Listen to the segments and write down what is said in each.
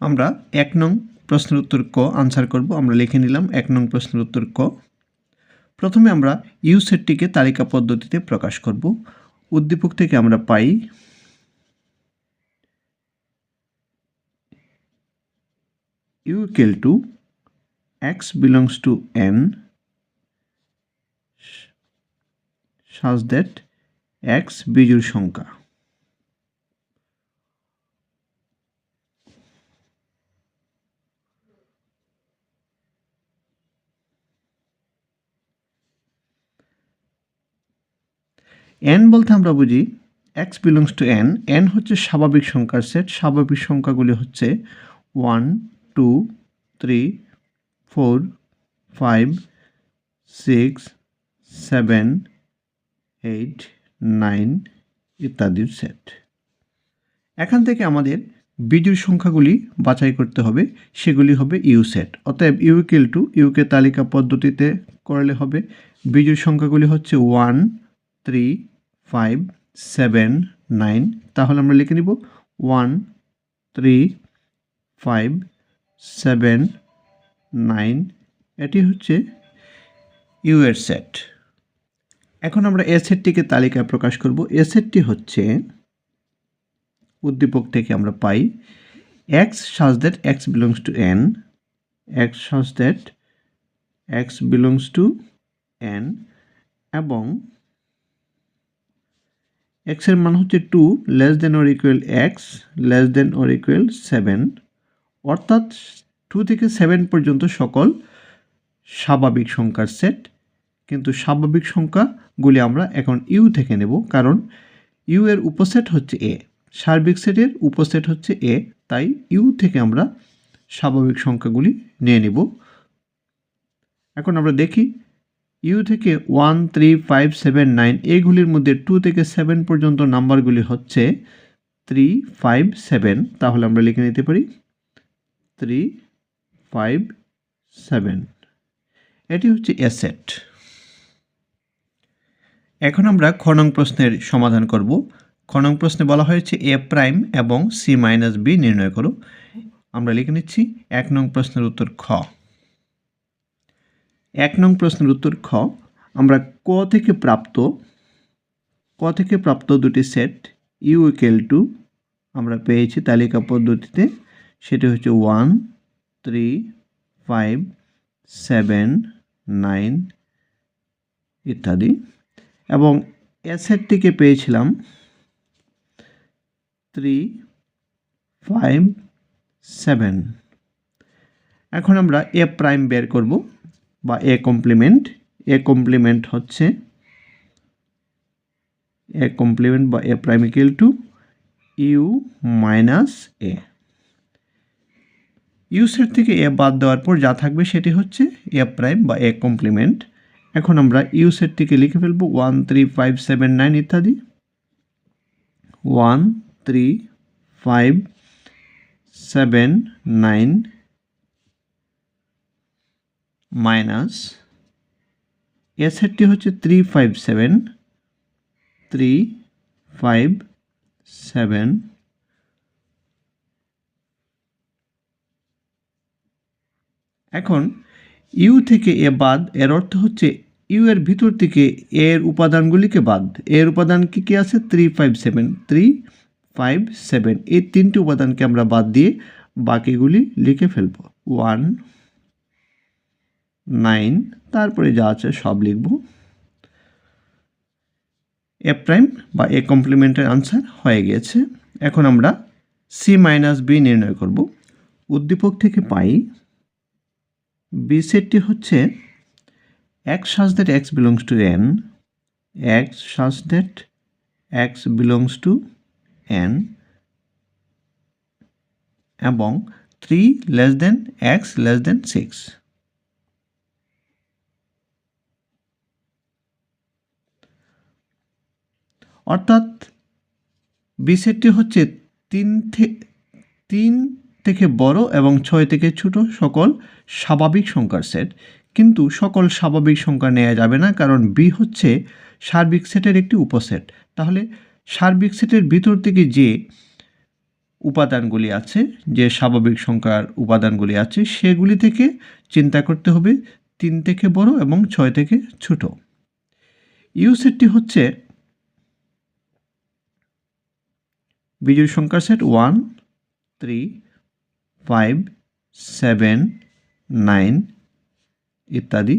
আমরা ১ নং প্রশ্নের উত্তর ক আনসার করব। আমরা লিখে নিলাম ১ নং প্রশ্নের উত্তর ক। প্রথমে আমরা ইউ সেটটিকে তালিকা পদ্ধতিতে প্রকাশ করব। উদ্দীপক থেকে আমরা পাই u equal to x belongs to n such that x বিজোড় সংখ্যা। n বলতে আমরা বুঝি x belongs to n। n হচ্ছে স্বাভাবিক সংখ্যার সেট। স্বাভাবিক সংখ্যাগুলি হচ্ছে 1 2 3 4 5 6 7 8 9 ইত্যাদির সেট। এখান থেকে আমাদের বিজোড় সংখ্যাগুলি বাছাই করতে হবে, সেগুলি হবে ইউ সেট। অতএব ইউ ইকুয়াল টু ইউকে তালিকা পদ্ধতিতে করলে হবে বিজোড় সংখ্যাগুলি হচ্ছে 1 3 5 7 9। তাহলে আমরা লিখে নিব 1 3 5 7 9। এটি হচ্ছে ইউ এর সেট। এখন আমরা এ সেটটিকে তালিকায় প্রকাশ করব। এ সেটটি হচ্ছে উদ্দীপক থেকে আমরা পাই x such that x belongs to n, x such that x belongs to n এবং x এর মান হচ্ছে 2 less than or equal x less than or equal 7, অর্থাৎ 2 থেকে 7 পর্যন্ত সকল স্বাভাবিক সংখ্যার সেট। কিন্তু স্বাভাবিক সংখ্যাগুলি আমরা এখন ইউ থেকে নেব, কারণ ইউ এর উপসেট হচ্ছে এ, সার্বিক সেটের উপসেট হচ্ছে এ, তাই ইউ থেকে আমরা স্বাভাবিক সংখ্যাগুলি নিয়ে নিব। এখন আমরা দেখি ইউ থেকে 1 3 5 7 9 এইগুলির মধ্যে 2 থেকে 7 পর্যন্ত নাম্বারগুলি হচ্ছে 3 5 7। তাহলে আমরা লিখে নিতে পারি 3 5 7। এটি হচ্ছে এ সেট। এখন আমরা খ নং প্রশ্নের সমাধান করব। খ নং প্রশ্নে বলা হয়েছে এ প্রাইম এবং সি মাইনাস বি নির্ণয় করো। আমরা লিখে নিচ্ছি 1 নং প্রশ্নের উত্তর খ। 1 নং প্রশ্নের উত্তর খ। আমরা ক থেকে প্রাপ্ত দুটি সেট ইউ ইকুয়াল টু আমরা পেয়েছি তালিকা পদ্ধতিতে, সেটি হচ্ছে 1 3 5 7 9 ইত্যাদি, এবং এ সেটটিকে পেয়েছিলাম 3 5 7। এখন আমরা এ প্রাইম বের করব বা এ কমপ্লিমেন্ট। এ কমপ্লিমেন্ট হচ্ছে এ কমপ্লিমেন্ট বা A prime equal to U minus A. U set থেকে এ বাদ দেওয়ার পর যা থাকবে সেটি হচ্ছে এ প্রাইম বা এ কমপ্লিমেন্ট। এখন আমরা ইউ সেটটিকে লিখে ফেলব 1 3 5 7 9 ইত্যাদি। 1 3 5 7 9 মাইনাস এ সেটটি হচ্ছে 3 5 7 3 5 7। এখন ইউ থেকে এ বাদ, এর অর্থ হচ্ছে ইউ এর ভিতর থেকে এর উপাদানগুলিকে বাদ। এর উপাদান কি আছে 3 5 7 3 5 7, এই তিনটি উপাদানকে আমরা বাদ দিয়ে বাকিগুলি লিখে ফেলব 1 9, তারপরে যা আছে সব লিখব। এ প্রাইম বা এ কমপ্লিমেন্টের আনসার হয়ে গিয়েছে। এখন আমরা সি মাইনাস বি নির্ণয় করব। উদ্দীপক থেকে পাই বি সেটটি হচ্ছে x such that x belongs to n, x such that x belongs to n এবং 3 less than x less than 6। অর্থাৎ বি সেটটি হচ্ছে 3 থেকে বড় এবং 6 থেকে ছোট সকল স্বাভাবিক সংখ্যার সেট। কিন্তু সকল স্বাভাবিক সংখ্যা নেওয়া যাবে না, কারণ বি হচ্ছে সার্বিক সেটের একটি উপসেট। তাহলে সার্বিক সেটের ভিতর থেকে যে উপাদানগুলি আছে, যে স্বাভাবিক সংখ্যার উপাদানগুলি আছে, সেগুলি থেকে চিন্তা করতে হবে 3 থেকে বড় এবং 6 থেকে ছোট। ইউ সেটটি হচ্ছে বিজোড় সংখ্যার সেট 1, 3, 5, 7, 9 ইত্যাদি।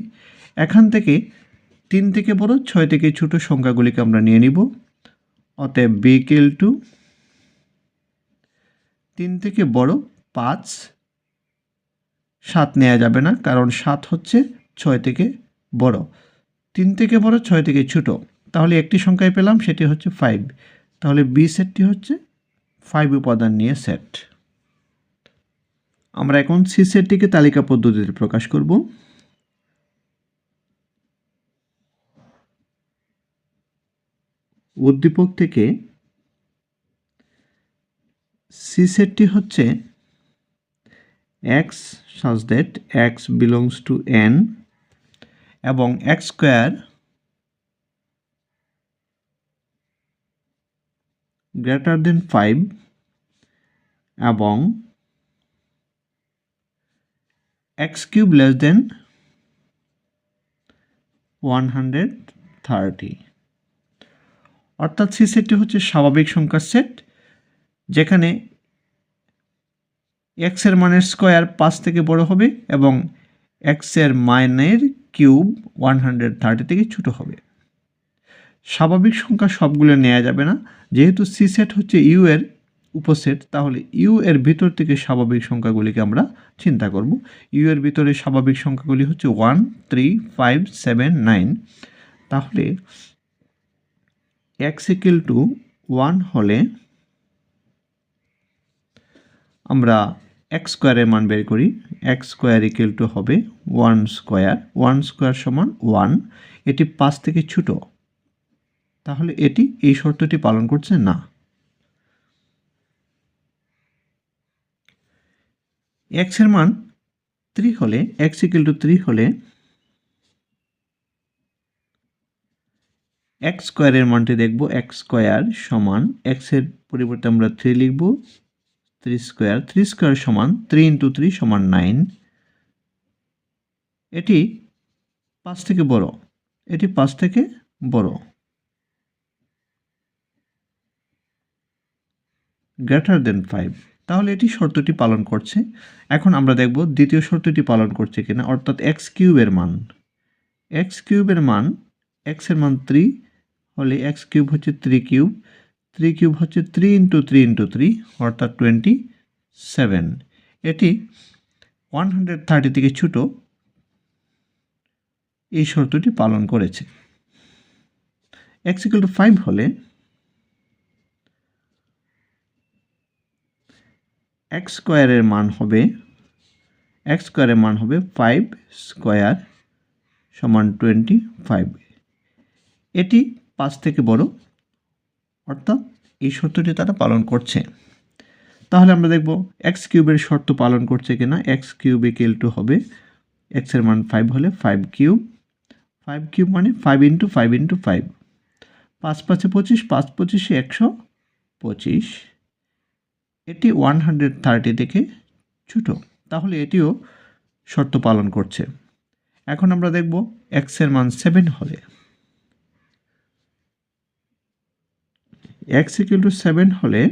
এখান থেকে 3 থেকে বড় 6 থেকে ছোট সংখ্যাগুলিকে আমরা নিয়ে নিব। অতএব b = 3 থেকে বড় 5, 7 নেওয়া যাবে না, কারণ 7 হচ্ছে 6 থেকে বড়। 3 থেকে বড় 6 থেকে ছোট, তাহলে একটি সংখ্যায় পেলাম, সেটি হচ্ছে 5। তাহলে বি সেটটি হচ্ছে 5 উপাদান নিয়ে সেট। আমরা এখন সি সেটটিকে তালিকা পদ্ধতিতে প্রকাশ করব। উদ্দীপক থেকে সি সেটটি হচ্ছে x such that x belongs to n এবং x square greater than 5 এবং x cube less than 130। অর্থাৎ সি সেটটি হচ্ছে স্বাভাবিক সংখ্যার সেট, যেখানে x এর মানের স্কোয়ার 5 থেকে বড় হবে এবং x এর মানের কিউব 130 থেকে ছোট হবে। স্বাভাবিক সংখ্যা সবগুলো নেওয়া যাবে না, যেহেতু সি সেট হচ্ছে ইউ এর উপসেট, তাহলে ইউ এর ভিতর থেকে স্বাভাবিক সংখ্যাগুলিকে আমরা চিন্তা করব। ইউ এর ভিতরে স্বাভাবিক সংখ্যাগুলি হচ্ছে 1, 3, 5, 7, 9। তাহলে x = 1 হলে আমরা x স্কোয়ারের মান বের করি। x স্কোয়ার = হবে 1 স্কোয়ার। 1 স্কোয়ার সমান 1। এটি 5 থেকে ছোট, তাহলে এটি এই শর্তটি পালন করছে না। x এর মান 3 হলে, x = 3 হলে x স্কোয়ারের মানটি দেখব। x স্কোয়ার সমান, x এর পরিবর্তে আমরা 3 লিখব, 3 স্কোয়ার। 3 স্কোয়ার সমান 3 × 3 সমান 9। এটি 5 থেকে বড়, এটি 5 থেকে বড়। গ্রেটার দেন 5, তাহলে এটি শর্তটি পালন করছে। এখন আমরা দেখব দ্বিতীয় শর্তটি পালন করছে কিনা, অর্থাৎ x কিউবের মান। x কিউবের মান, x এর মান 3 হলে x কিউব হচ্ছে 3 কিউব। 3 কিউব হচ্ছে 3 × 3 × 3 অর্থাৎ 27। এটি 130 থেকে ছোট, এই শর্তটি পালন করেছে। x = 5 হলে x স্কোয়ারের মান হবে, x স্কোয়ারের মান হবে 5 স্কোয়ার সমান 25। এটি 5 থেকে বড়, অর্থাৎ এই শর্তটি তারা পালন করছে। তাহলে আমরা দেখব x কিউবের শর্ত পালন করছে কিনা। x কিউব = হবে, x এর মান 5 হলে 5 কিউব। 5 কিউব মানে 5 × 5 × 5। 5 × 5 = 25, 5 × 25 = 125। এটি 130 থেকে ছোট, তাহলে এটিও শর্ত পালন করছে। এখন আমরা দেখব x এর মান 7 হলে। x = 7 হলে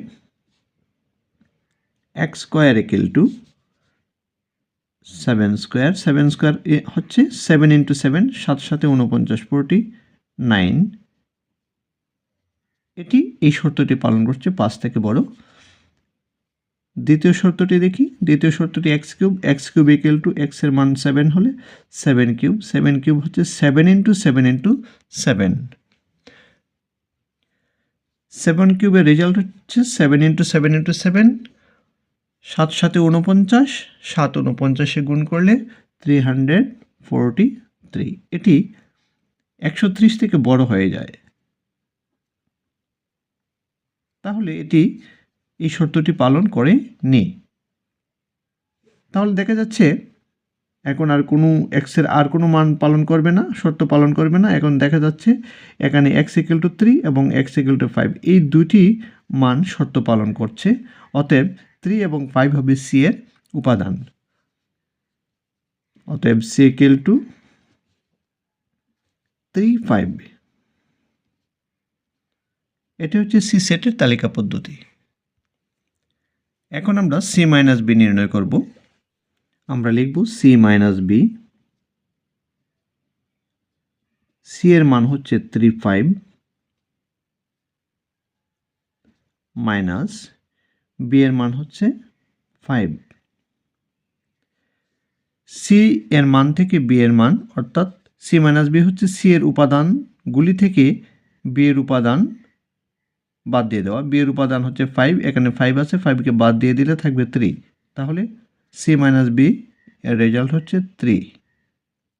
x স্কোয়ার = 7 স্কোয়ার। 7 স্কোয়ার হচ্ছে 7 × 7, 7 × 7 49, 49। এটি এই শর্তটি পালন করছে 5 থেকে বড়। দ্বিতীয় শর্তটি দেখি। দ্বিতীয় শর্তটি x cube. x cube = x এর মান 7 হলে 7 কিউব। 7 কিউব হচ্ছে 7 × 7 × 7। 7 কিউবের রেজাল্ট হচ্ছে 7 × 7 × 7। 7 × 7 49, 7 49 গুণ করলে 343। এটি 130 থেকে বড় হয়ে যায়। তাহলে এটি এই শর্তটি পালন করে নি। তাহলে দেখা যাচ্ছে এখন আর কোনো এক্সের আর কোনো মান পালন করবে না, শর্ত পালন করবে না। এখন দেখা যাচ্ছে এখানে x = 3 এবং x = 5 এই দুটি মান শর্ত পালন করছে। অতএব 3 এবং 5 হবে c এর উপাদান। অতএব c = 3, 5। এটি হচ্ছে সি সেটের তালিকা পদ্ধতি। এখন আমরা c - b নির্ণয় করব। আমরা লিখব c - b। c এর মান হচ্ছে 3, 5 মাইনাস b এর মান হচ্ছে 5। c এর মান থেকে b এর মান, অর্থাৎ c - b হচ্ছে c এর উপাদানগুলি থেকে b এর উপাদান বাদ দিয়ে দেওয়া। b এর উপাদান হচ্ছে 5, এখানে 5 আছে, 5কে বাদ দিয়ে দিলে থাকবে 3। তাহলে c - b এর রেজাল্ট হচ্ছে 3।